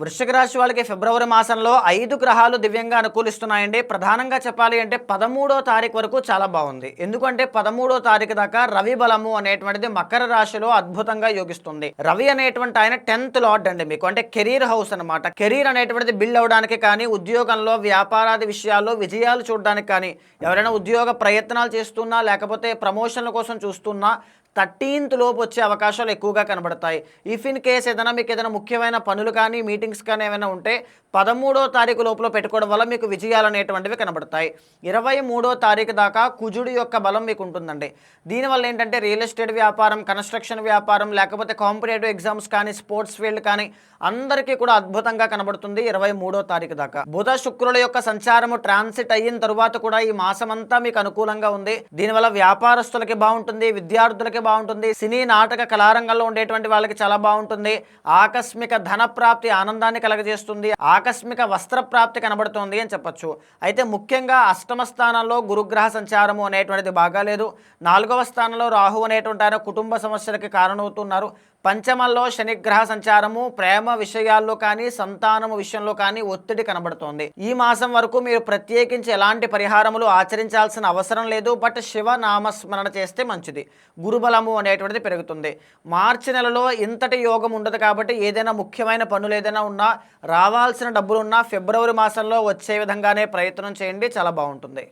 వృశ్చిక రాశి వాళ్ళకి ఫిబ్రవరి మాసంలో 5 గ్రహాలు దివ్యంగా అనుకూలిస్తున్నాయండి. ప్రధానంగా చెప్పాలి అంటే 13వ తారీఖు వరకు చాలా బాగుంది. ఎందుకంటే 13వ తారీఖు దాకా రవి బలము అనేటువంటిది మకర రాశిలో అద్భుతంగా యోగిస్తుంది. రవి అనేటువంటి ఆయన 10th లార్డ్ అండి మీకు. అంటే కెరీర్ హౌస్ అనమాట. కెరీర్ అనేటువంటిది బిల్డ్ అవడానికి కానీ, ఉద్యోగంలో వ్యాపారాది విషయాల్లో విజయాలు చూడడానికి కానీ, ఎవరైనా ఉద్యోగ ప్రయత్నాలు చేస్తున్నా లేకపోతే ప్రమోషన్ల కోసం చూస్తున్నా 13th లోపు వచ్చే అవకాశాలు ఎక్కువగా కనబడతాయి. ఇఫ్ ఇన్ కేస్ ఏదైనా మీకు ఏదైనా ముఖ్యమైన పనులు కానీ, మీటింగ్స్ కానీ ఏమైనా ఉంటే 13వ తారీఖు లోపల పెట్టుకోవడం వల్ల మీకు విజయాలు అనేటువంటివి కనబడతాయి. 23వ తారీఖు దాకా కుజుడి యొక్క బలం మీకు ఉంటుందండి. దీనివల్ల ఏంటంటే రియల్ ఎస్టేట్ వ్యాపారం, కన్స్ట్రక్షన్ వ్యాపారం, లేకపోతే కాంపిటేటివ్ ఎగ్జామ్స్ కానీ, స్పోర్ట్స్ ఫీల్డ్ కానీ అందరికీ కూడా అద్భుతంగా కనబడుతుంది 23వ తారీఖు దాకా. బుధ శుక్రుల యొక్క సంచారము ట్రాన్సిట్ అయిన తరువాత కూడా ఈ మాసమంతా మీకు అనుకూలంగా ఉంది. దీనివల్ల వ్యాపారస్తులకి బాగుంటుంది, విద్యార్థులకి బాగుంటుంది, సినీ నాటక కళారంగంలో ఉండేటువంటి వాళ్ళకి చాలా బాగుంటుంది. ఆకస్మిక ధన ప్రాప్తి ఆనందాన్ని కలగజేస్తుంది, ఆకస్మిక వస్త్ర ప్రాప్తి కనబడుతుంది అని చెప్పొచ్చు. అయితే ముఖ్యంగా అష్టమ స్థానంలో గురుగ్రహ సంచారము అనేటువంటిది బాగాలేదు. 4వ స్థానంలో రాహు అనేటువంటి ఆయన కుటుంబ సమస్యలకి కారణమవుతున్నారు. పంచమంలో శనిగ్రహ సంచారము ప్రేమ విషయాల్లో కానీ, సంతానము విషయంలో కానీ ఒత్తిడి కనబడుతోంది. ఈ మాసం వరకు మీరు ప్రత్యేకించి ఎలాంటి పరిహారములు ఆచరించాల్సిన అవసరం లేదు. బట్ శివ నామస్మరణ చేస్తే మంచిది. గురుబలము అనేటువంటిది పెరుగుతుంది. మార్చి నెలలో ఇంతటి యోగం ఉండదు కాబట్టి ఏదైనా ముఖ్యమైన పనులు ఏదైనా ఉన్నా, రావాల్సిన డబ్బులున్నా ఫిబ్రవరి మాసంలో వచ్చే విధంగానే ప్రయత్నం చేయండి, చాలా బాగుంటుంది.